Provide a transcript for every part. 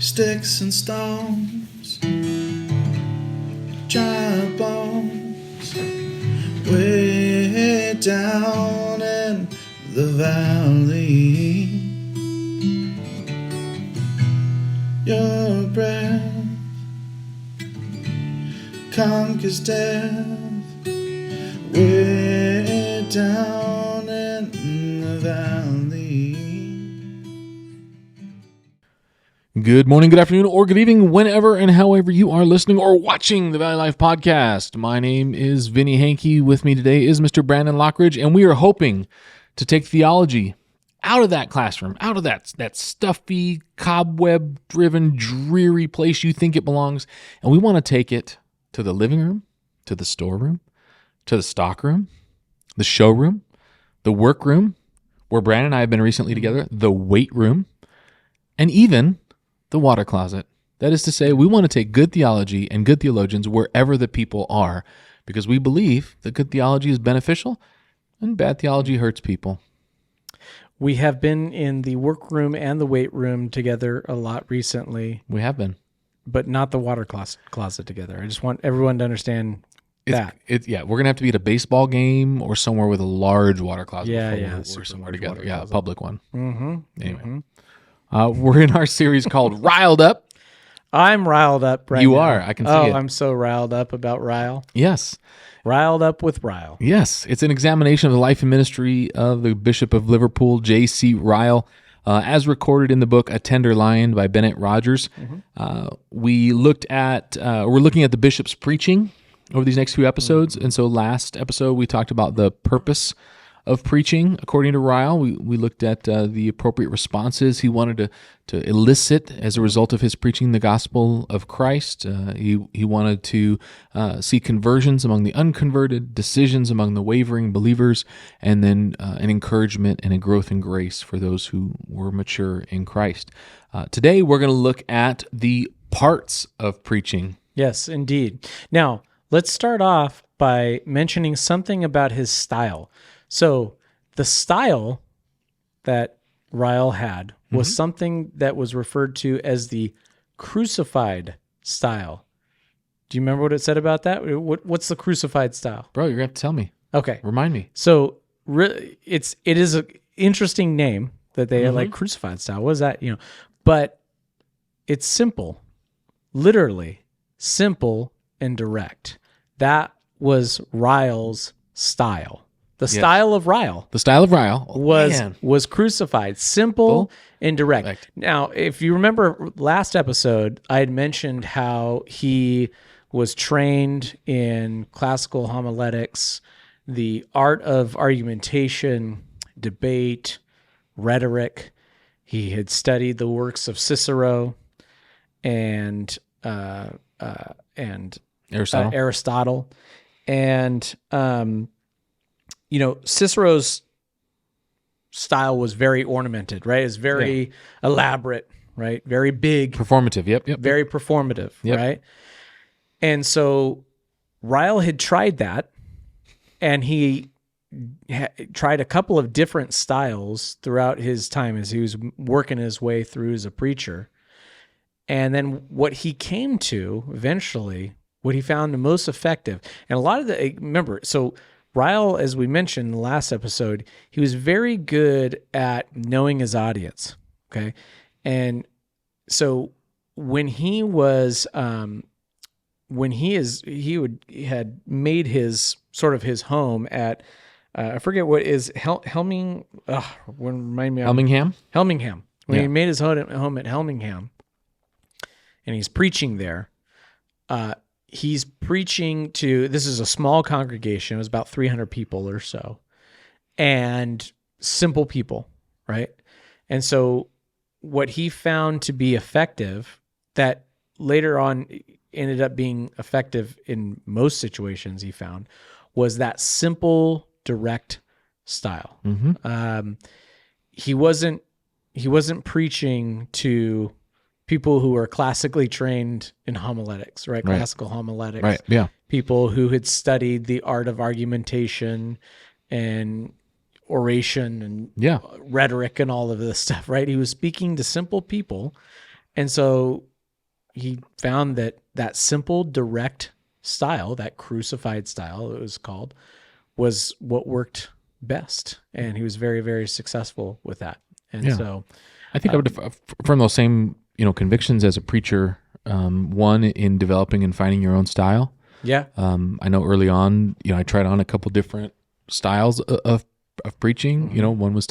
sticks and stones, giant bones, way down in the valley. Your breath conquers death, way down in the valley. Good morning, good afternoon, or good evening, whenever and however you are listening or watching the Valley Life Podcast. My name is Vinnie Hankey. With me today is Mr. Brandon Lockridge, and we are hoping to take theology out of that classroom, out of that stuffy, cobweb-driven, dreary place you think it belongs, and we want to take it to the living room, to the storeroom, to the stockroom, the showroom, the workroom, where Brandon and I have been recently together, the weight room, and even the water closet. That is to say, we want to take good theology and good theologians wherever the people are, because we believe that good theology is beneficial and bad theology hurts people. We have been in the workroom and the weight room together a lot recently. We have been. But not the water closet together. I just want everyone to understand that. We're going to have to be at a baseball game or somewhere with a large water closet. We're somewhere together. Yeah, a public one. Mm-hmm. Anyway. We're in our series called Riled Up. I'm riled up right now. You are. I can see it. I'm so riled up about Ryle. Yes. Riled up with Ryle. Yes. It's an examination of the life and ministry of the Bishop of Liverpool, J.C. Ryle, as recorded in the book A Tender Lion by Bennett Rogers. Mm-hmm. We're looking at the bishop's preaching over these next few episodes. Mm-hmm. And so last episode, we talked about the purpose of preaching, according to Ryle. We looked at the appropriate responses he wanted to elicit as a result of his preaching the gospel of Christ. He wanted to see conversions among the unconverted, decisions among the wavering believers, and then an encouragement and a growth in grace for those who were mature in Christ. Today, we're going to look at the parts of preaching. Yes, indeed. Now, let's start off by mentioning something about his style. So the style that Ryle had was something that was referred to as the crucified style. Do you remember what it said about that? What's the crucified style? Bro, you're going to have to tell me. Okay. Remind me. So it is an interesting name that they are like crucified style. What is that? But it's simple, literally simple and direct. That was Ryle's style. The style of Ryle. The style of Ryle was crucified, simple and direct. Now, if you remember last episode, I had mentioned how he was trained in classical homiletics, the art of argumentation, debate, rhetoric. He had studied the works of Cicero and Aristotle. And Cicero's style was very ornamented, right? It's very elaborate, right? Very big. Performative, yep. Very performative, right? And so Ryle had tried that, and he tried a couple of different styles throughout his time as he was working his way through as a preacher. And then what he came to eventually, what he found the most effective, and a lot of so Ryle, as we mentioned in the last episode, he was very good at knowing his audience. Okay, and so when he had made his sort of his home at I forget what is Helmingham. Helmingham. When he made his home at Helmingham, and he's preaching there. He's preaching to, this is a small congregation. It was about 300 people or so, and simple people, right? And so what he found to be effective, that later on ended up being effective in most situations he found, was that simple, direct style. He wasn't preaching to people who are classically trained in homiletics, right? Classical homiletics. Right, yeah. People who had studied the art of argumentation and oration and rhetoric and all of this stuff, right? He was speaking to simple people And so he found that simple, direct style, that crucified style, it was called, was what worked best. And he was very, very successful with that. And Yeah. so I think I would affirm those same, convictions as a preacher. One, in developing and finding your own style. yeah, I know early on, I tried on a couple different styles of preaching. One was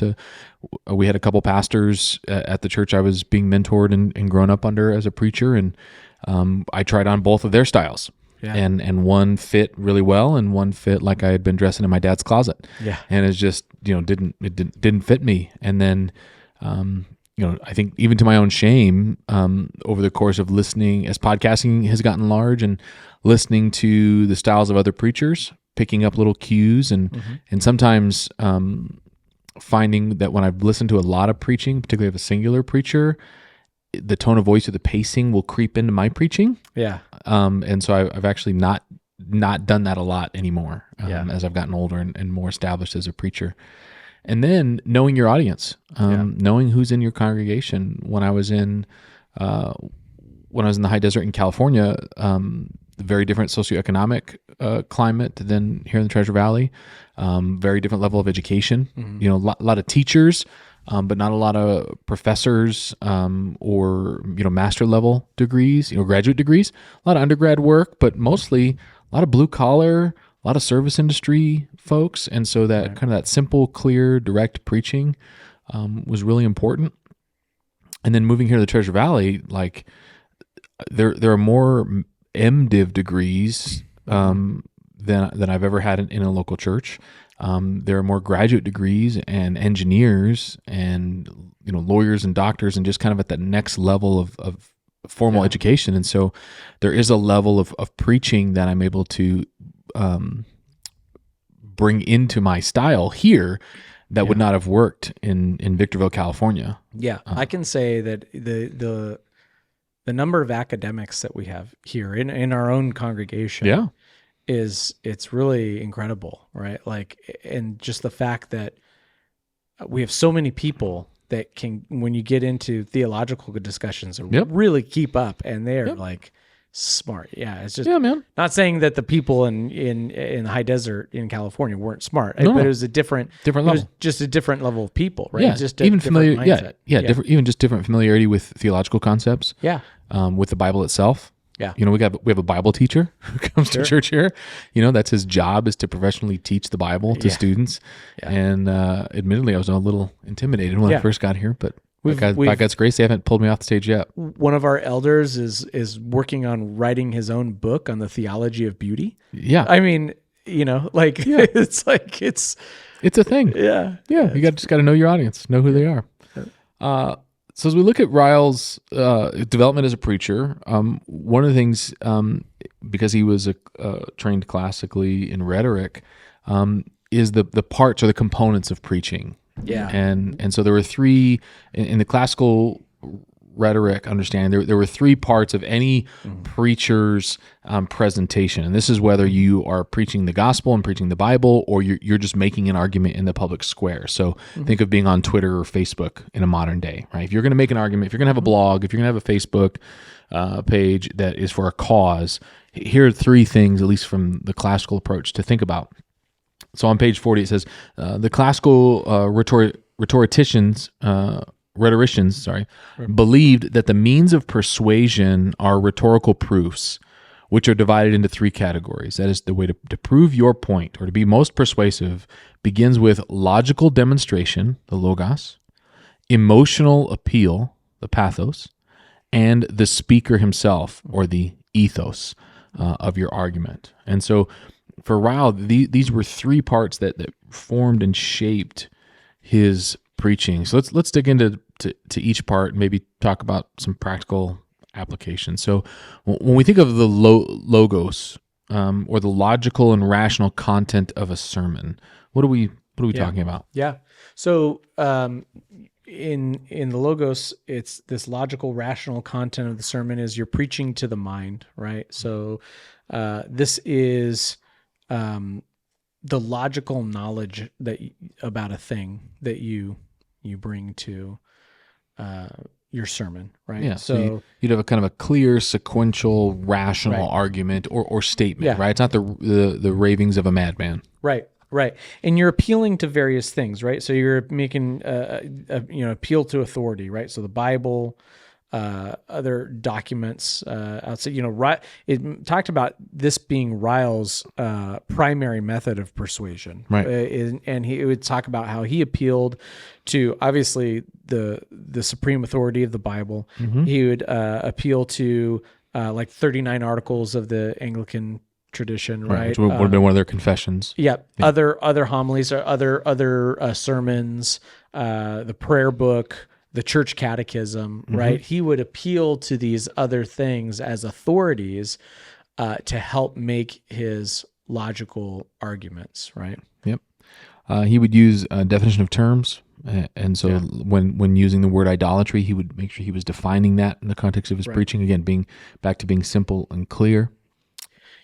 we had a couple pastors at the church I was being mentored and grown up under as a preacher, and I tried on both of their styles. Yeah. And one fit really well, and one fit like I had been dressing in my dad's closet. Yeah. And it's just didn't fit me. And then I think even to my own shame, over the course of listening, as podcasting has gotten large, and listening to the styles of other preachers, picking up little cues, and sometimes finding that when I've listened to a lot of preaching, particularly of a singular preacher, the tone of voice or the pacing will creep into my preaching. Yeah. And so I've actually not done that a lot anymore as I've gotten older and more established as a preacher. And then knowing your audience, knowing who's in your congregation. When I was in the high desert in California, very different socioeconomic climate than here in the Treasure Valley. Very different level of education. A lot of teachers, but not a lot of professors or master level degrees, graduate degrees. A lot of undergrad work, but mostly a lot of blue collar, a lot of service industry folks. And so that kind of that simple, clear, direct preaching was really important. And then moving here to the Treasure Valley, like there are more MDiv degrees than I've ever had in a local church. There are more graduate degrees and engineers and lawyers and doctors, and just kind of at that next level of formal education. And so there is a level of preaching that I'm able to bring into my style here that would not have worked in Victorville, California. Yeah, I can say that the number of academics that we have here in our own congregation it's really incredible, right? Like, and just the fact that we have so many people that can, when you get into theological discussions, really keep up, and they're like smart. Yeah, it's just not saying that the people in the high desert in California weren't smart, but it was a different level. It was just a different level of people, right? Yeah, just even familiar. Different, even just different familiarity with theological concepts. Yeah, with the Bible itself. Yeah. We have a Bible teacher who comes to church here. That's his job, is to professionally teach the Bible to students. Yeah. And admittedly, I was a little intimidated when I first got here, but by God's grace, they haven't pulled me off the stage yet. One of our elders is working on writing his own book on the theology of beauty. Yeah. I mean, it's like it's a thing. Yeah. Yeah. You just got to know your audience, know who they are. So as we look at Ryle's development as a preacher, one of the things, because he was trained classically in rhetoric, is the parts or the components of preaching. Yeah. And so there were three in the classical rhetoric understanding. There were three parts of any preacher's presentation, and this is whether you are preaching the gospel and preaching the Bible, or you're just making an argument in the public square. So think of being on Twitter or Facebook in a modern day, right? If you're going to make an argument, if you're going to have a blog, if you're going to have a Facebook page that is for a cause, here are three things, at least from the classical approach, to think about. So on page 40, it says, the classical rhetoricians believed that the means of persuasion are rhetorical proofs, which are divided into three categories. That is, the way to prove your point or to be most persuasive begins with logical demonstration, the logos, emotional appeal, the pathos, and the speaker himself, or the ethos of your argument. And so for Ryle, these were three parts that formed and shaped his preaching. So let's dig into each part and maybe talk about some practical applications. So when we think of the logos, or the logical and rational content of a sermon, what are we talking about? Yeah. So in the logos, it's this logical, rational content of the sermon is you're preaching to the mind, right? So this is the logical knowledge about a thing that you bring to your sermon, right? Yeah. So So you'd have a kind of a clear, sequential, rational Right. argument or statement, Yeah. right? It's not the ravings of a madman. right, right, and you're appealing to various things, right? So you're making appeal to authority, right? So the Bible, other documents outside. It talked about this being Ryle's primary method of persuasion, Right. And he would talk about how he appealed to obviously the supreme authority of the Bible. He would appeal to like 39 articles of the Anglican tradition, right? Which would have been one of their confessions. Yeah, other homilies or other sermons, the prayer book, the church catechism, right? He would appeal to these other things as authorities to help make his logical arguments, right? Yep. He would use a definition of terms. And so when using the word idolatry, he would make sure he was defining that in the context of his preaching. Again, being back to being simple and clear.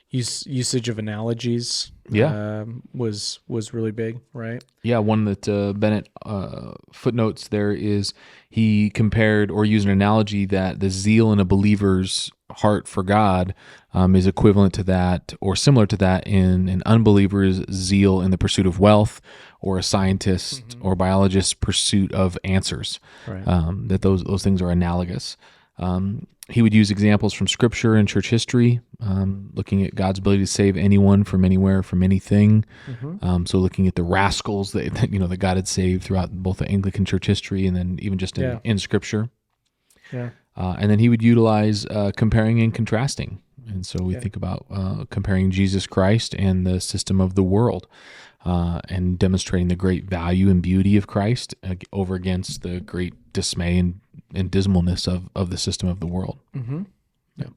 Usage of analogies was really big, right? Yeah, one that Bennett footnotes there is he compared or used an analogy that the zeal in a believer's heart for God is equivalent to that or similar to that in an unbeliever's zeal in the pursuit of wealth or a scientist or biologist's pursuit of answers. Right. That those things are analogous. He would use examples from Scripture and church history, looking at God's ability to save anyone from anywhere, from anything. So looking at the rascals that God had saved throughout both the Anglican church history and then even just in Scripture. Yeah. And then he would utilize comparing and contrasting. And so we think about comparing Jesus Christ and the system of the world and demonstrating the great value and beauty of Christ over against the great dismay and dismalness of the system of the world. Yeah.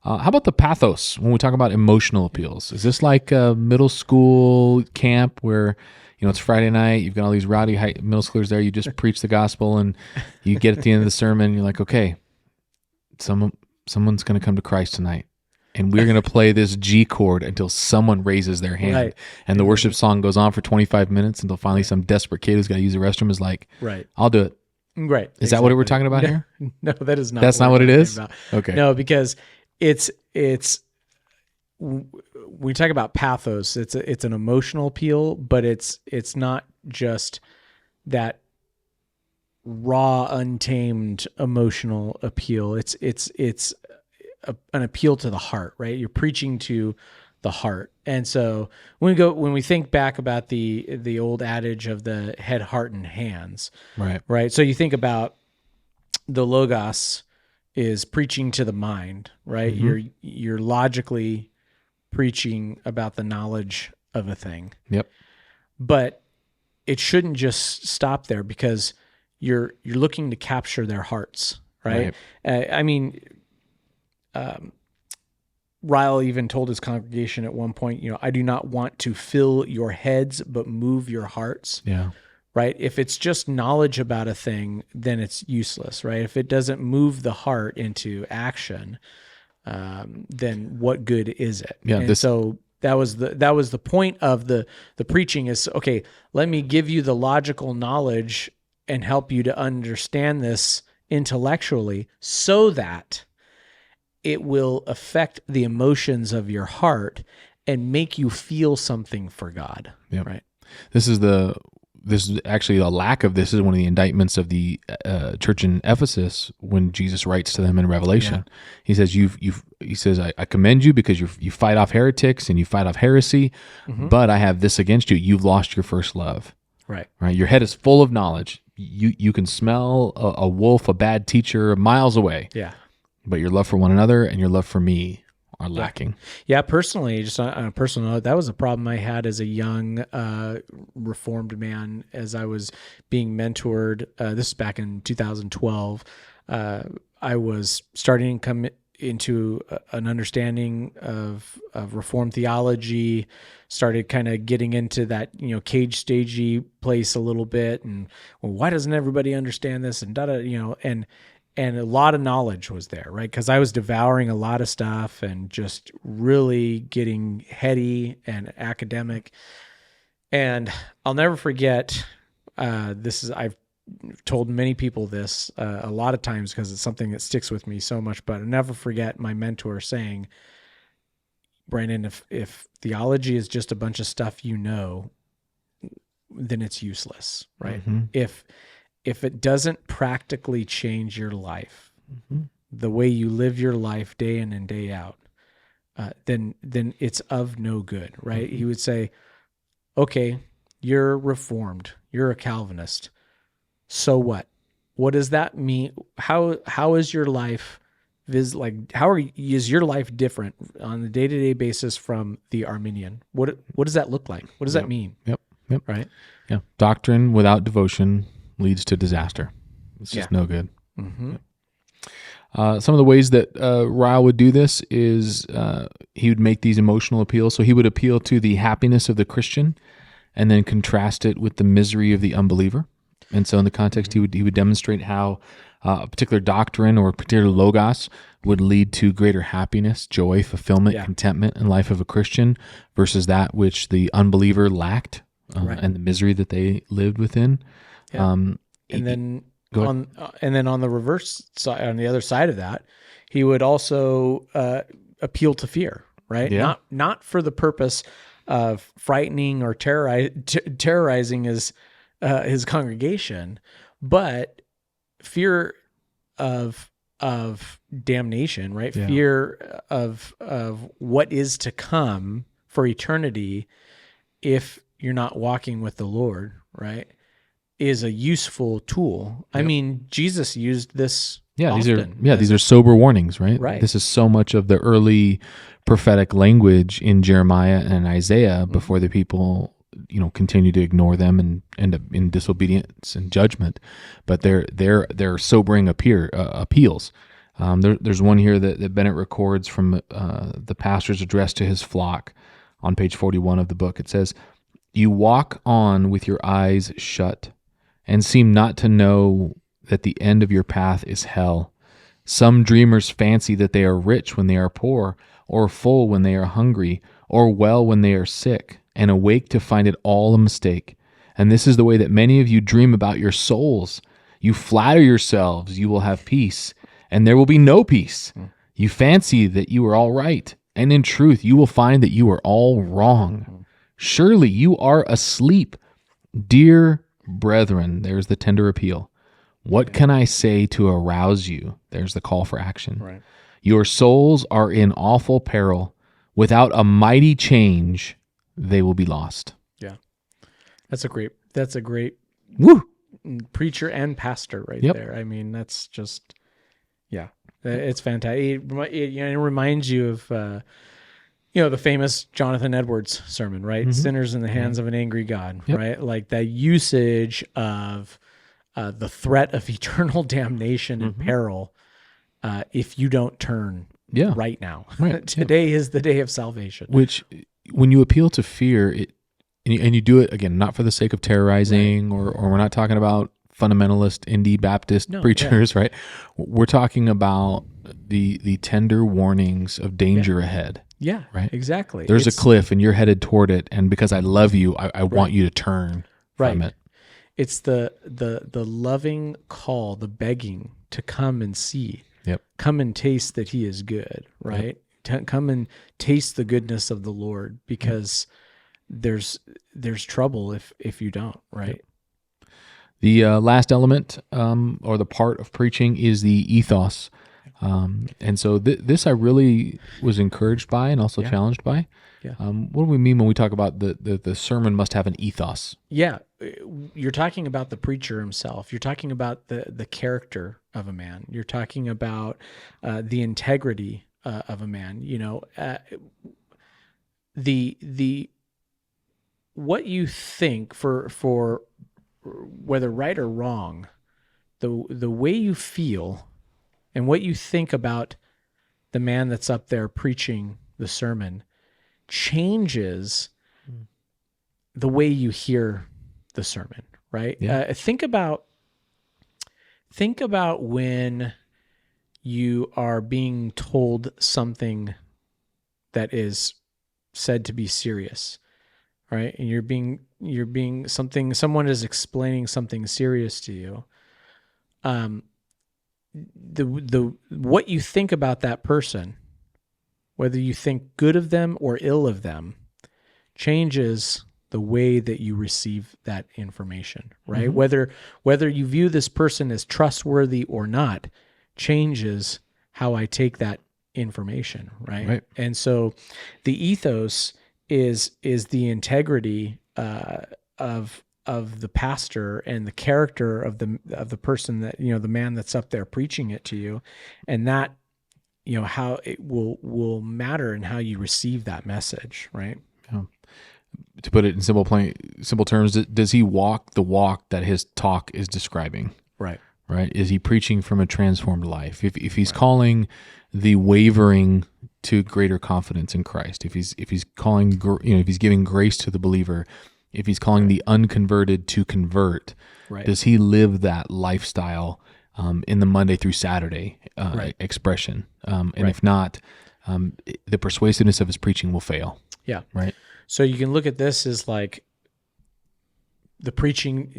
How about the pathos when we talk about emotional appeals? Is this like a middle school camp where it's Friday night, you've got all these rowdy middle schoolers there, you just preach the gospel and you get at the end of the sermon, you're like, okay, someone's going to come to Christ tonight. And we're going to play this G chord until someone raises their hand. Right. And the worship song goes on for 25 minutes until finally some desperate kid who's got to use the restroom is like, I'll do it. Right. Is that what we're talking about here? No, that is not. That's not what it is? About. Okay. No, because it's we talk about pathos. It's an emotional appeal, but it's not just that raw, untamed emotional appeal. It's an appeal to the heart, right? You're preaching to the heart. And so when we think back about the old adage of the head, heart, and hands, right? So you think about the Logos is preaching to the mind, right? You're logically preaching about the knowledge of a thing. Yep. But it shouldn't just stop there because you're looking to capture their hearts, right? Ryle even told his congregation at one point, I do not want to fill your heads, but move your hearts. Yeah. Right. If it's just knowledge about a thing, then it's useless, right? If it doesn't move the heart into action, then what good is it? Yeah. And so that was the point of the preaching is, okay, let me give you the logical knowledge and help you to understand this intellectually so that it will affect the emotions of your heart and make you feel something for God. Yep. Right. This is actually a lack of this is one of the indictments of the church in Ephesus when Jesus writes to them in Revelation. Yeah. He says, he says, I commend you because you fight off heretics and you fight off heresy, but I have this against you. You've lost your first love. Right. Your head is full of knowledge. You can smell a wolf, a bad teacher miles away. Yeah. But your love for one another and your love for me are lacking. Yeah, personally, just on a personal note, that was a problem I had as a young Reformed man as I was being mentored. This is back in 2012. I was starting to come into an understanding of Reformed theology, started kind of getting into that, cage stagey place a little bit. And well, why doesn't everybody understand this? And and a lot of knowledge was there, right? Because I was devouring a lot of stuff and just really getting heady and academic. And I'll never forget, I've told many people this a lot of times because it's something that sticks with me so much, but I'll never forget my mentor saying, Brandon, if theology is just a bunch of stuff you know, then it's useless, right? Mm-hmm. If it doesn't practically change your life, Mm-hmm. the way you live your life day in and day out, then it's of no good, right? Mm-hmm. He would say, okay, you're Reformed, you're a Calvinist. So what? What does that mean? How is your life is your life different on a day-to-day basis from the Arminian? What does that look like? What does that mean? Yep. Right? Yeah. Doctrine without devotion leads to disaster. It's just no good. Mm-hmm. Some of the ways that Ryle would do this is he would make these emotional appeals. So he would appeal to the happiness of the Christian and then contrast it with the misery of the unbeliever. And so in the context, he would demonstrate how a particular doctrine or a particular logos would lead to greater happiness, joy, fulfillment, contentment in the life of a Christian versus that which the unbeliever lacked and the misery that they lived within. Yeah. And then on the reverse side, on the other side of that, he would also appeal to fear, right? Yeah. Not for the purpose of frightening or terrorizing his congregation, but fear of damnation, right? Yeah. Fear of what is to come for eternity if you're not walking with the Lord, right? Is a useful tool. Yep. I mean, Jesus used this. Yeah, often these are sober warnings, right? Right. This is so much of the early prophetic language in Jeremiah and Isaiah before the people, continue to ignore them and end up in disobedience and judgment. But they're sobering appeals. There's one here that Bennett records from the pastor's address to his flock on page 41 of the book. It says, "You walk on with your eyes shut and seem not to know that the end of your path is hell. Some dreamers fancy that they are rich when they are poor, or full when they are hungry, or well when they are sick, and awake to find it all a mistake. And this is the way that many of you dream about your souls. You flatter yourselves you will have peace, and there will be no peace. You fancy that you are all right, and in truth you will find that you are all wrong. Surely you are asleep. Dear brethren," there's the tender appeal. "What can I say to arouse you?" There's the call for action. Right. "Your souls are in awful peril. Without a mighty change, they will be lost." Yeah. That's a great Woo! preacher and pastor right there. I mean, that's just, it's fantastic. It reminds you of, the famous Jonathan Edwards sermon, right? Sinners in the hands of an angry God, right? Like that usage of the threat of eternal damnation and peril if you don't turn right now. Right. Today is the day of salvation. Which, when you appeal to fear, and you do it, again, not for the sake of terrorizing, or we're not talking about fundamentalist indie Baptist preachers, right? We're talking about the tender warnings of danger ahead. Yeah, right. Exactly. There's a cliff and you're headed toward it, and because I love you, I want you to turn from it. It's the loving call, the begging to come and see. Yep. Come and taste that He is good, right? Come and taste the goodness of the Lord, because there's trouble if you don't, right? Yep. The last element or the part of preaching is the ethos. And so this I really was encouraged by and also challenged by. Yeah. What do we mean when we talk about the sermon must have an ethos? Yeah. You're talking about the preacher himself. You're talking about the character of a man. You're talking about the integrity of a man. The what you think for whether right or wrong, the way you feel and what you think about the man that's up there preaching the sermon changes the way you hear the sermon, right? Yeah. Think about when you are being told something that is said to be serious, right? And someone is explaining something serious to you. The what you think about that person, whether you think good of them or ill of them, changes the way that you receive that information, right? Whether you view this person as trustworthy or not changes how I take that information, right? And so the ethos is the integrity of the pastor and the character of the person that, the man that's up there preaching it to you, and that, how it will matter in how you receive that message, right? Yeah. To put it in simple terms, does he walk the walk that his talk is describing? Right. Right. Is he preaching from a transformed life? If he's calling the wavering to greater confidence in Christ, if he's calling, if he's giving grace to the believer, if he's calling the unconverted to convert, does he live that lifestyle in the Monday through Saturday expression? And if not, the persuasiveness of his preaching will fail. Yeah. Right. So you can look at this as like the preaching,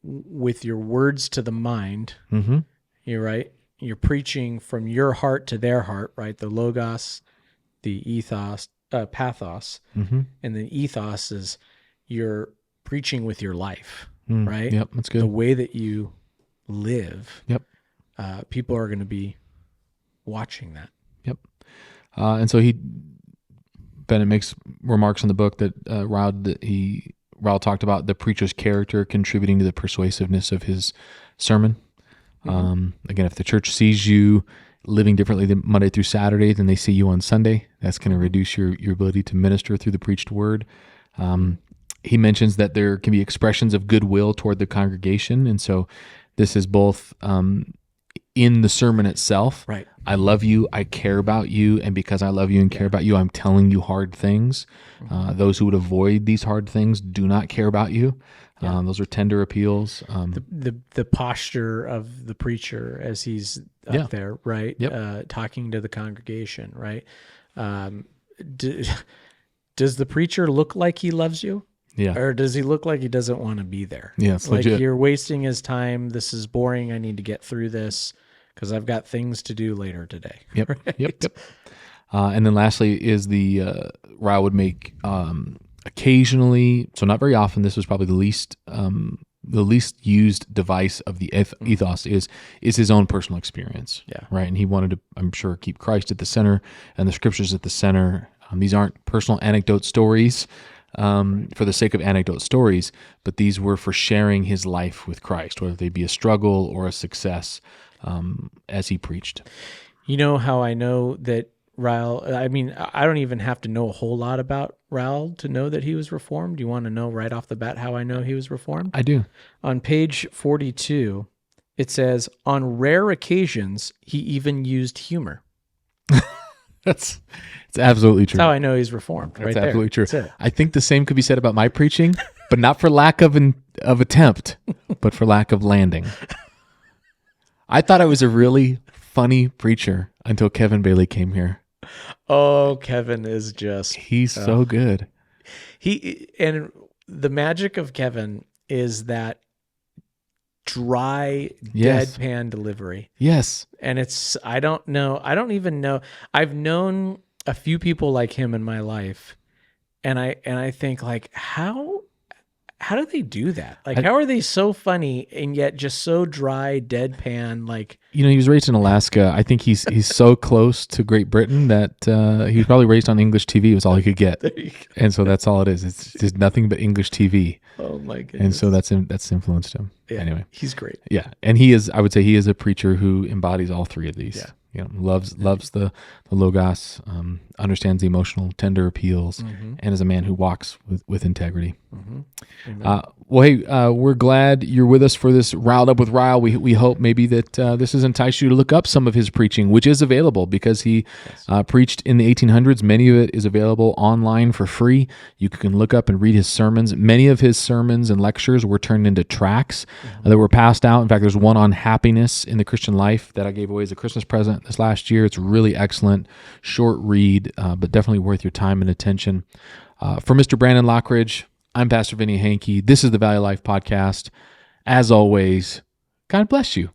with your words to the mind. Mm-hmm. You're right. You're preaching from your heart to their heart, right? The logos, the ethos, pathos, and the ethos is you're preaching with your life, right? Yep, that's good. The way that you live. Yep. People are going to be watching that. Yep. And so Bennett makes remarks in the book that Ryle talked about the preacher's character contributing to the persuasiveness of his sermon. Again, if the church sees you living differently than Monday through Saturday than they see you on Sunday, that's going to reduce your ability to minister through the preached word. He mentions that there can be expressions of goodwill toward the congregation, and so this is both in the sermon itself. Right. I love you, I care about you, and because I love you and care about you, I'm telling you hard things. Those who would avoid these hard things do not care about you. Those are tender appeals. The posture of the preacher as he's up there, right? Yep. Talking to the congregation, right? Does the preacher look like he loves you? Yeah. Or does he look like he doesn't want to be there? Yeah, it's like legit. You're wasting his time. This is boring. I need to get through this because I've got things to do later today. Yep. Right? Yep. And then lastly is Ryle would make occasionally, so not very often, this was probably the least used device of the ethos is his own personal experience. Yeah. Right. And he wanted to, I'm sure, keep Christ at the center and the scriptures at the center. These aren't personal anecdote stories for the sake of anecdote stories, but these were for sharing his life with Christ, whether they be a struggle or a success as he preached. You know how I know that Ryle, I mean, I don't even have to know a whole lot about Ryle to know that he was Reformed. Do you want to know right off the bat how I know he was Reformed? I do. On page 42, it says, on rare occasions, he even used humor. It's absolutely true. That's how I know he's Reformed. That's right absolutely there. true. That's it. I think the same could be said about my preaching, but not for lack of attempt, but for lack of landing. I thought I was a really funny preacher until Kevin Bailey came here. Oh, Kevin is just... He's so good. And the magic of Kevin is that dry, deadpan delivery. Yes. And I don't even know. I've known a few people like him in my life, and I think, like, how do they do that? Like, how are they so funny and yet just so dry, deadpan? Like, he was raised in Alaska. I think he's so close to Great Britain that he was probably raised on English TV. Was all he could get, and so that's all it is. It's just nothing but English TV. Oh my goodness! And so that's influenced him. Yeah, anyway, he's great. Yeah, and he is. I would say he is a preacher who embodies all three of these. Yeah. Loves the logos, understands the emotional, tender appeals, and is a man who walks with integrity. Well, hey, we're glad you're with us for this Riled Up with Ryle. We hope maybe that this has enticed you to look up some of his preaching, which is available because he preached in the 1800s. Many of it is available online for free. You can look up and read his sermons. Many of his sermons and lectures were turned into tracts that were passed out. In fact, there's one on happiness in the Christian life that I gave away as a Christmas present this last year. It's really excellent, short read, but definitely worth your time and attention. For Mr. Brandon Lockridge, I'm Pastor Vinnie Hankey. This is the Valley Life Podcast. As always, God bless you.